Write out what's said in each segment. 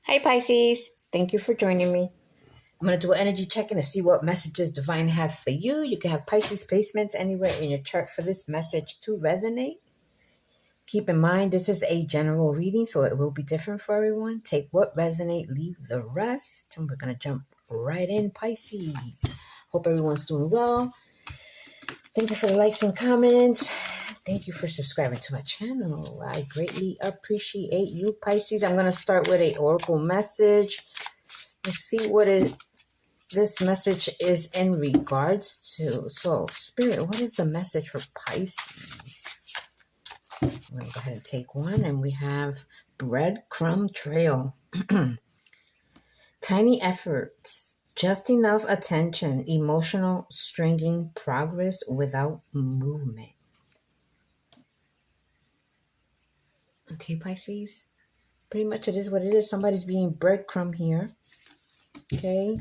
Hi Pisces, thank you for joining me. I'm going to do an energy check-in to see what messages Divine have for you. You can have Pisces placements anywhere in your chart for this message to resonate. Keep in mind, this is a general reading, so it will be different for everyone. Take what resonate, leave the rest. And we're going to jump right in, Pisces. Hope everyone's doing well. Thank you for the likes and comments. Thank you for subscribing to my channel. I greatly appreciate you, Pisces. I'm going to start with a oracle message. Let's see what this message is in regards to. So, Spirit, what is the message for Pisces? I'm going to go ahead and take one, and we have breadcrumb trail. Tiny efforts, just enough attention, emotional stringing, progress without movement. Okay, Pisces. Pretty much it is what it is. Somebody's being breadcrumb here. Okay.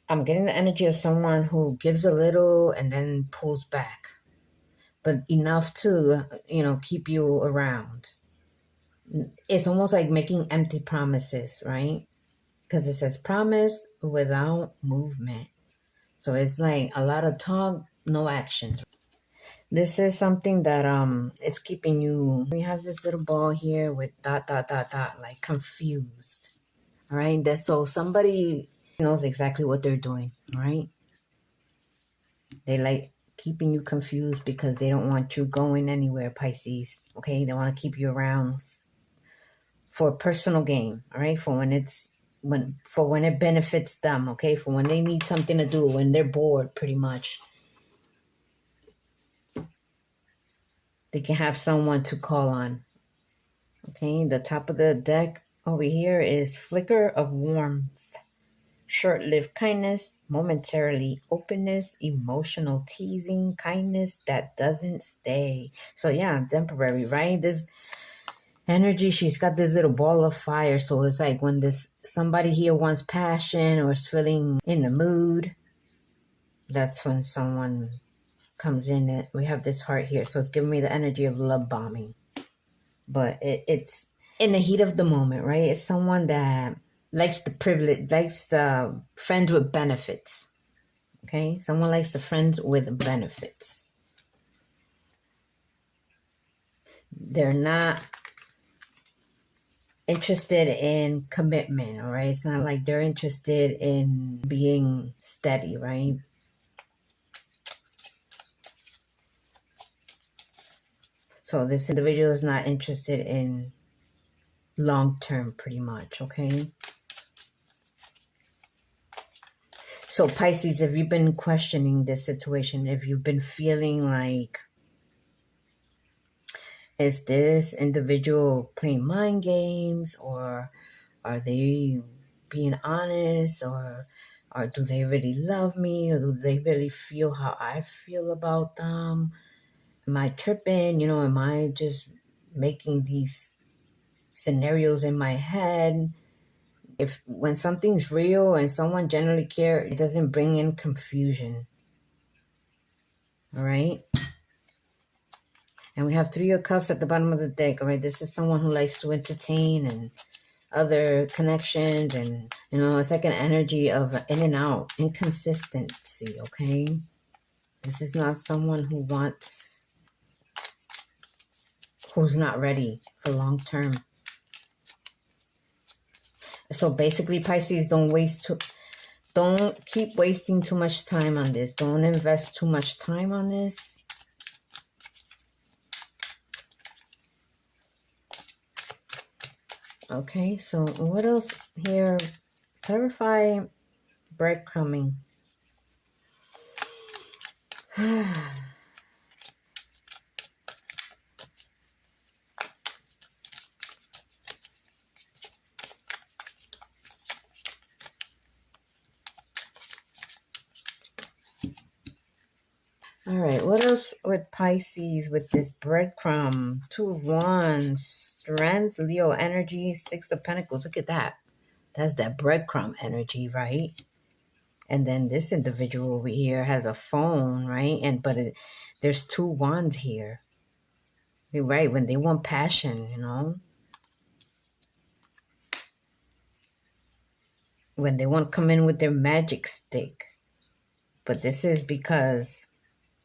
I'm getting the energy of someone who gives a little and then pulls back. But enough to, keep you around. It's almost like making empty promises, right? Because it says promise without movement. So it's like a lot of talk, no actions. This is something that it's keeping you. We have this little ball here with ... like confused. All right. So somebody knows exactly what they're doing, right? They like keeping you confused because they don't want you going anywhere, Pisces. Okay, they want to keep you around for personal gain. All right, for when it benefits them. Okay, for when they need something to do, when they're bored, pretty much. They can have someone to call on. Okay, the top of the deck over here is flicker of warmth, short-lived kindness, momentarily openness, emotional teasing, kindness that doesn't stay. So yeah, temporary, right? This energy, she's got this little ball of fire. So it's like when somebody here wants passion or is feeling in the mood, that's when someone comes in. We have this heart here, so it's giving me the energy of love bombing. But it's in the heat of the moment, right? It's someone that likes the privilege, likes the friends with benefits. Okay, someone likes the friends with benefits. They're not interested in commitment, all right? It's not like they're interested in being steady, right? So this individual is not interested in long-term, pretty much, okay? So Pisces, if you've been questioning this situation, if you've been feeling like, is this individual playing mind games, or are they being honest, or do they really love me, or do they really feel how I feel about them? Am I tripping? Am I just making these scenarios in my head? When something's real and someone generally cares, it doesn't bring in confusion. All right? And we have Three of Cups at the bottom of the deck. All right? This is someone who likes to entertain and other connections, and it's like an energy of in and out, inconsistency. Okay, this is not someone who's not ready for long term. So basically, Pisces, don't keep wasting too much time on this. Don't invest too much time on this. Okay, so what else here? Clarify breadcrumbing. All right, what else with Pisces with this breadcrumb? Two of Wands, Strength, Leo energy, Six of Pentacles. Look at that. That's that breadcrumb energy, right? And then this individual over here has a phone, right? But there's two wands here. You're right, when they want passion, when they want to come in with their magic stick. But this is because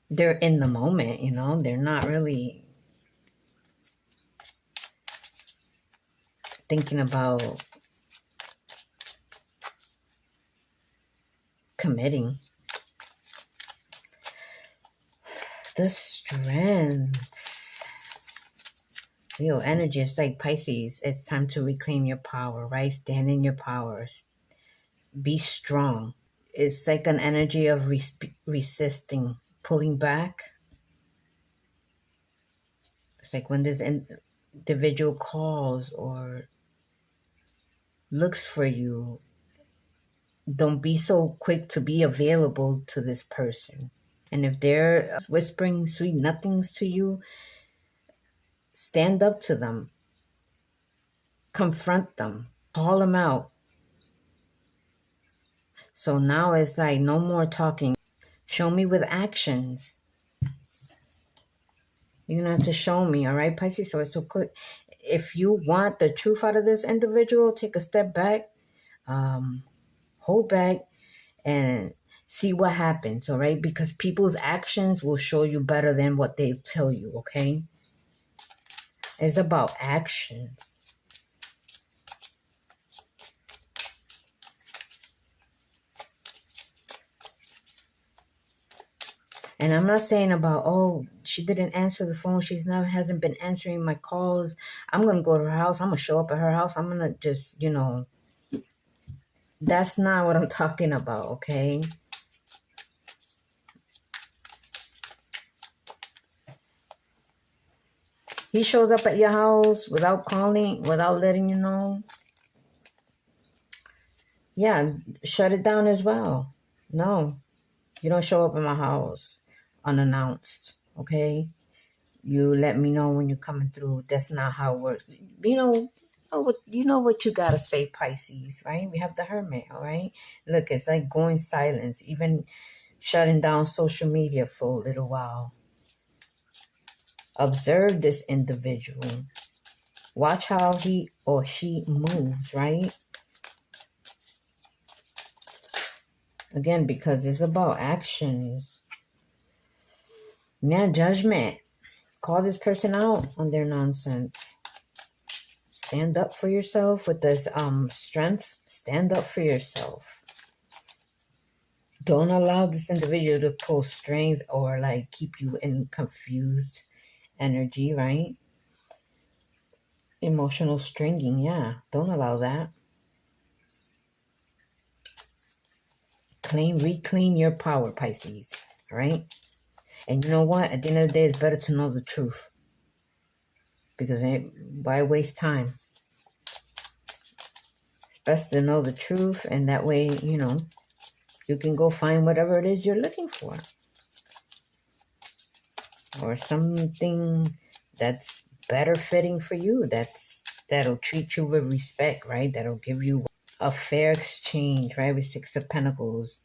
they're in the moment, you know, they're not really thinking about committing. The strength. Leo energy is like Pisces. It's time to reclaim your power, right? Stand in your powers. Be strong. It's like an energy of resisting, pulling back. It's like when this individual calls or looks for you, don't be so quick to be available to this person. And if they're whispering sweet nothings to you, stand up to them. Confront them. Call them out. So now it's like no more talking. Show me with actions. You're going to have to show me, all right, Pisces? So it's so good. If you want the truth out of this individual, take a step back, hold back, and see what happens, all right? Because people's actions will show you better than what they tell you, okay? It's about actions. And I'm not saying about, oh, she didn't answer the phone. Hasn't been answering my calls. I'm going to go to her house. I'm going to show up at her house. I'm going to just, that's not what I'm talking about, okay? He shows up at your house without calling, without letting you know. Yeah, shut it down as well. No, you don't show up at my house unannounced, okay? You let me know when you're coming through. That's not how it works. You know what you gotta say, Pisces, right? We have the Hermit, all right? Look, it's like going silence, even shutting down social media for a little while. Observe this individual. Watch how he or she moves, right? Again, because it's about actions. Now, judgment. Call this person out on their nonsense. Stand up for yourself with this strength. Stand up for yourself. Don't allow this individual to pull strings or like keep you in confused energy, right? Emotional stringing, yeah. Don't allow that. Reclaim your power, Pisces, all right? And you know what? At the end of the day, it's better to know the truth. Because why waste time? It's best to know the truth, and that way, you can go find whatever it is you're looking for. Or something that's better fitting for you, that'll treat you with respect, right? That'll give you a fair exchange, right? With Six of Pentacles.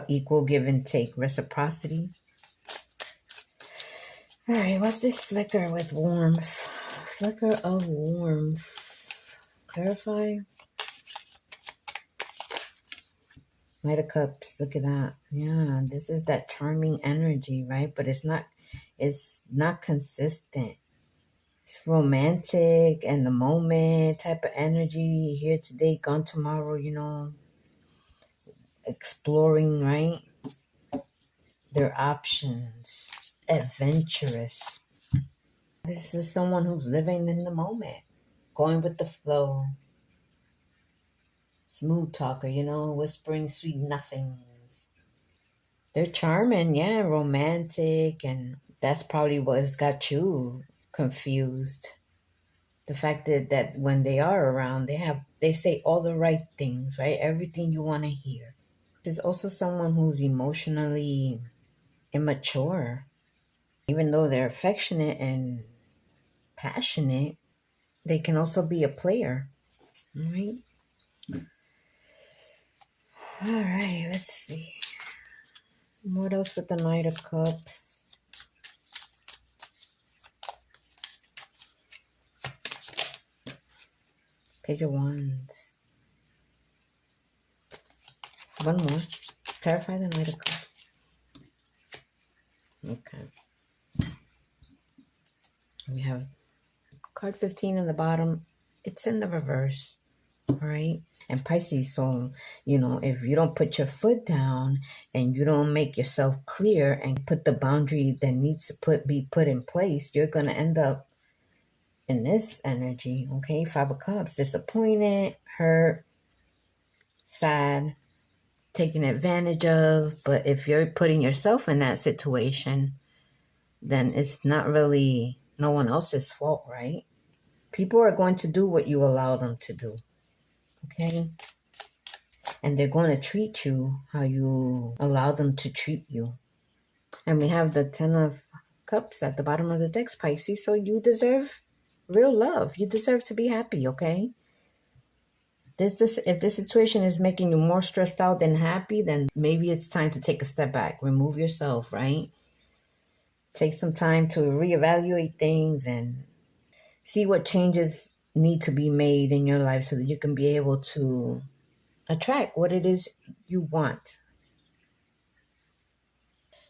Equal give and take, reciprocity. All right, what's this flicker with warmth? Flicker of warmth. Clarify. Knight of Cups, look at that. Yeah, this is that charming energy, right? But it's not consistent. It's romantic and the moment type of energy. Here today, gone tomorrow, exploring, right? Their options. Adventurous. This is someone who's living in the moment. Going with the flow. Smooth talker, whispering sweet nothings. They're charming, yeah, romantic, and that's probably what has got you confused. The fact that when they are around, they say all the right things, right? Everything you want to hear. There's also someone who's emotionally immature. Even though they're affectionate and passionate, they can also be a player, right? All right, let's see. What else with the Knight of Cups? Page of Wands. One more. Clarify the Knight of Cups. Okay. We have card 15 in the bottom. It's in the reverse. All right. And Pisces, so, you know, if you don't put your foot down and you don't make yourself clear and put the boundary that needs to be put in place, you're going to end up in this energy. Okay. 5 of Cups. Disappointed, hurt, sad, taken advantage of. But if you're putting yourself in that situation, then it's not really no one else's fault, right? People are going to do what you allow them to do. Okay? And they're going to treat you how you allow them to treat you. And we have the 10 of Cups at the bottom of the deck, Pisces. So you deserve real love. You deserve to be happy, okay? If this situation is making you more stressed out than happy, then maybe it's time to take a step back. Remove yourself, right? Take some time to reevaluate things and see what changes need to be made in your life so that you can be able to attract what it is you want.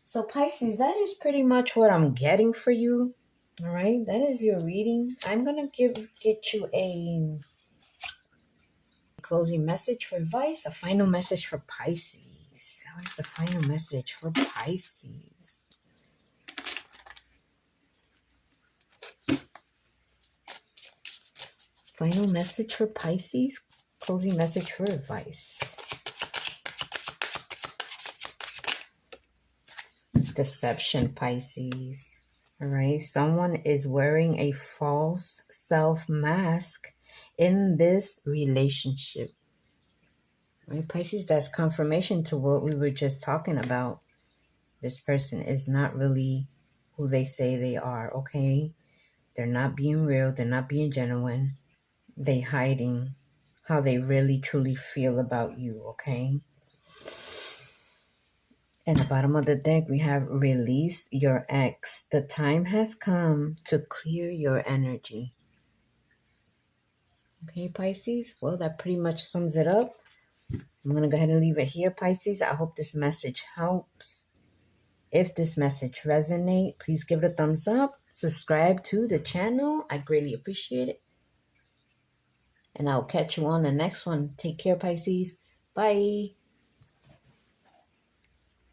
So Pisces, that is pretty much what I'm getting for you. All right, that is your reading. I'm gonna get you a closing message for advice, a final message for Pisces. What is the final message for Pisces? Final message for Pisces, closing message for advice. Deception, Pisces. All right, someone is wearing a false self mask in this relationship. Right, Pisces, that's confirmation to what we were just talking about. This person is not really who they say they are, okay? They're not being real. They're not being genuine. They're hiding how they really, truly feel about you, okay? At the bottom of the deck, we have release your ex. The time has come to clear your energy. Okay, Pisces? Well, that pretty much sums it up. I'm going to go ahead and leave it here, Pisces. I hope this message helps. If this message resonates, please give it a thumbs up. Subscribe to the channel. I greatly appreciate it. And I'll catch you on the next one. Take care, Pisces. Bye.